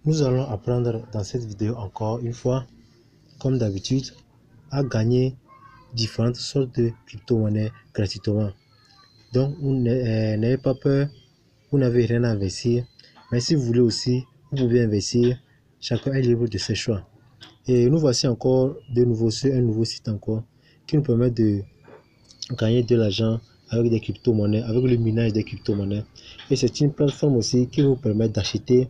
Nous allons apprendre dans cette vidéo encore une fois, comme d'habitude, à gagner différentes sortes de crypto-monnaies gratuitement. Donc, n'ayez pas peur, vous n'avez rien à investir, mais si vous voulez aussi, vous pouvez investir. Chacun est libre de ses choix. Et nous voici encore de nouveau sur un nouveau site encore qui nous permet de gagner de l'argent avec des crypto-monnaies, avec le minage des crypto-monnaies. Et c'est une plateforme aussi qui vous permet d'acheter,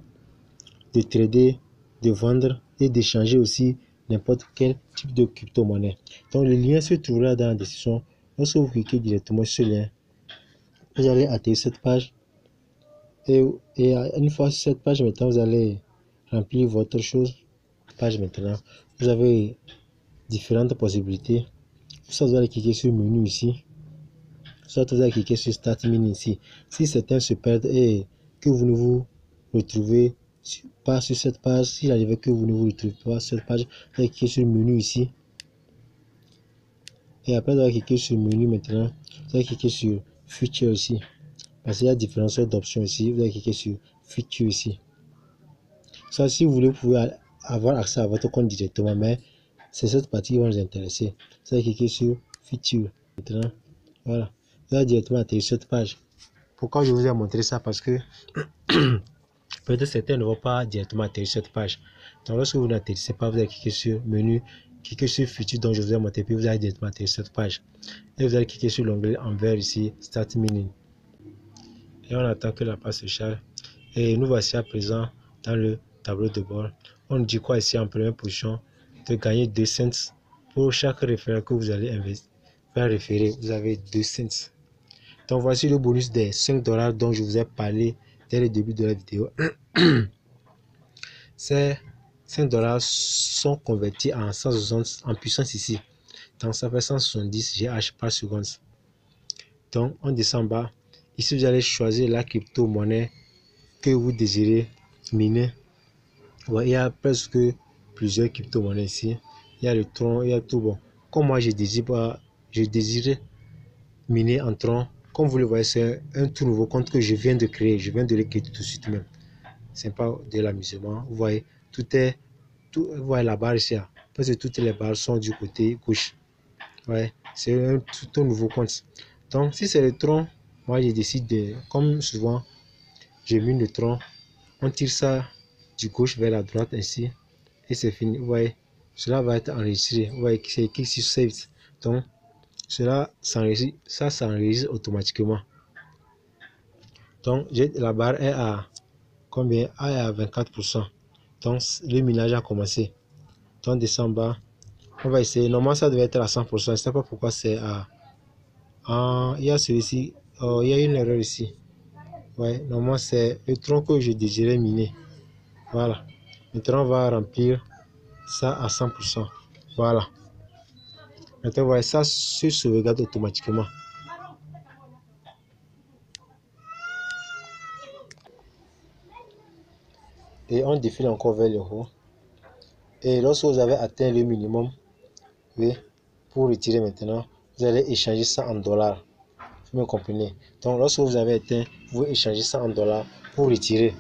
de trader, de vendre et d'échanger aussi n'importe quel type de crypto-monnaie. Donc le lien se trouvera dans la description. Lorsque vous cliquez directement sur ce lien, vous allez atterrir cette page. Et une fois sur cette page, maintenant, vous allez remplir votre page maintenant. Vous avez différentes possibilités. Soit vous allez cliquer sur menu ici. Soit vous allez cliquer sur Start Mini ici. Si certains se perdent et que vous ne vous retrouvez pas sur cette page, s'il arrive que vous ne vous retrouvez pas sur cette page, vous allez cliquer sur le menu ici. Et après, vous allez cliquer sur le menu maintenant. Vous allez cliquer sur Feature ici. Parce qu'il y a différentes sortes d'options ici. Vous allez cliquer sur Feature ici. Ça, si vous voulez, vous pouvez avoir accès à votre compte directement, mais c'est cette partie qui va nous intéresser. Vous allez cliquer sur Feature maintenant. Voilà. Vous allez directement atterrir sur cette page. Pourquoi je vous ai montré ça? Parce que peut-être certains ne vont pas directement atterrir sur cette page. Donc lorsque vous n'atterrissez pas, vous allez cliquer sur menu, cliquer sur Feature dont je vous ai montré, puis vous allez directement atterrir sur cette page. Et vous allez cliquer sur l'onglet en vert ici, Start Mining. Et on attend que la page se charge. Et nous voici à présent dans le tableau de bord. On nous dit quoi ici en première position? De gagner 2 cents pour chaque référent que vous allez faire référer. Vous avez 2 cents. Donc voici le bonus des 5 $ dont je vous ai parlé dès le début de la vidéo. Ces 5 $ sont convertis en 160 en puissance ici. Donc ça fait 170 GH par seconde. Donc on descend en bas. Ici vous allez choisir la crypto-monnaie que vous désirez miner. Ouais, il y a presque plusieurs crypto-monnaies ici. Il y a le Tron, il y a tout. Bon, comme moi je désirais miner en Tron. Comme vous le voyez, c'est un tout nouveau compte que je viens de créer. Je viens de le créer tout de suite même. C'est pas de l'amusement. Vous voyez, vous voyez la barre ici. Parce que toutes les barres sont du côté gauche. Ouais, c'est un tout nouveau compte. Donc, si c'est le Tron, moi je décide de, comme souvent, je mine le Tron. On tire ça du gauche vers la droite ainsi. Et c'est fini. Vous voyez, cela va être enregistré. Vous voyez, c'est écrit sur Save. Donc, cela s'enregistre automatiquement. Donc, la barre est à combien? Est à 24%. Donc, le minage a commencé. Donc, descend bas. On va essayer. Normalement, ça devait être à 100%. Je ne sais pas pourquoi c'est à. Il y a celui-ci. Oh, il y a une erreur ici. Ouais, normalement, c'est le tronc que je désirais miner. Voilà. Maintenant, on va remplir ça à 100%. Voilà. Maintenant, vous voyez, ça se sauvegarde automatiquement. Et on défile encore vers le haut. Et lorsque vous avez atteint le minimum, oui, pour retirer maintenant, vous allez échanger ça en dollars. Vous me comprenez? Donc, lorsque vous avez atteint, vous échangez ça en dollars pour retirer.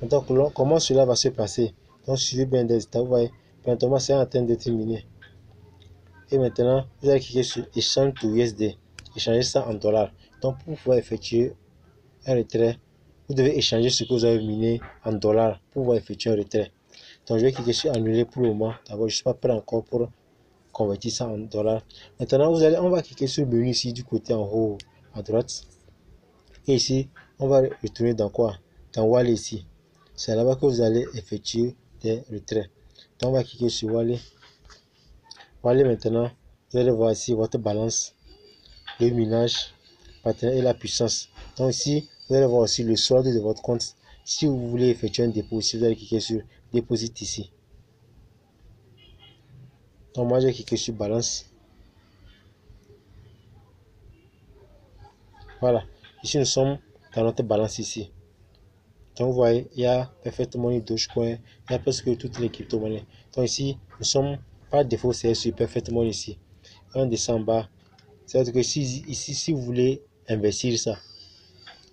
Maintenant, comment cela va se passer? Donc, suivez bien des étapes. Vous voyez, maintenant, c'est en train d'être miné. Et maintenant, vous allez cliquer sur Échange to USD. Échanger ça en dollars. Donc, pour pouvoir effectuer un retrait, vous devez échanger ce que vous avez miné en dollars pour pouvoir effectuer un retrait. Donc, je vais cliquer sur Annuler pour le moment. D'abord, je ne suis pas prêt encore pour convertir ça en dollars. Maintenant, on va cliquer sur le menu ici du côté en haut à droite. Et ici, on va retourner dans quoi? Dans Wallet ici. C'est là-bas que vous allez effectuer des retraits. Donc, on va cliquer sur Wallet. Wallet maintenant, vous allez voir ici votre balance, le minage, partenaire et la puissance. Donc ici, vous allez voir aussi le solde de votre compte. Si vous voulez effectuer un dépôt ici, vous allez cliquer sur Déposit ici. Donc moi, j'ai cliqué sur balance. Voilà. Ici, nous sommes dans notre balance ici. Donc vous voyez, il y a Perfect Money, Dogecoin, il y a presque toutes les crypto-monnaies. Donc ici, nous sommes par défaut, c'est sur Perfect Money ici. On descend en bas. C'est-à-dire que ici, si vous voulez investir ça,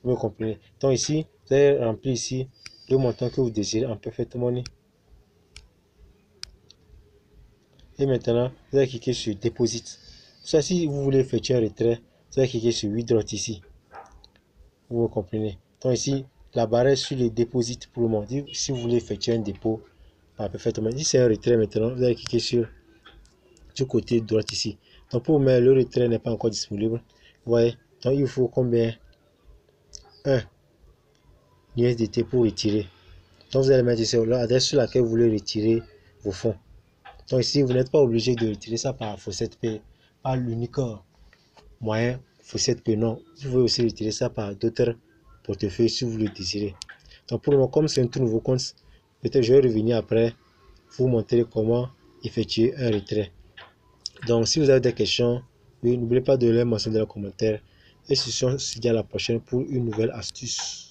vous me comprenez. Donc ici, vous allez remplir ici le montant que vous désirez en Perfect Money. Et maintenant, vous allez cliquer sur Deposit. Ça, si vous voulez effectuer un retrait, vous allez cliquer sur Withdraw ici. Vous comprenez. Donc ici, la barre est sur les Deposit pour le moment. Si vous voulez effectuer un dépôt par Perfect Money, si c'est un retrait maintenant, vous allez cliquer sur du côté droit ici. Donc pour moi, le retrait n'est pas encore disponible. Vous voyez, donc il faut combien? 1 USDT pour retirer. Donc vous allez mettre ici l'adresse sur laquelle vous voulez retirer vos fonds. Donc ici, vous n'êtes pas obligé de retirer ça par Faucet Pay, par l'unique moyen Faucet Pay. Non, vous pouvez aussi retirer ça par d'autres portefeuilles si vous le désirez. Donc pour le moment, comme c'est un tout nouveau compte, peut-être je vais revenir après vous montrer comment effectuer un retrait. Donc si vous avez des questions, n'oubliez pas de les mentionner dans les commentaires. Et ce sera à la prochaine pour une nouvelle astuce.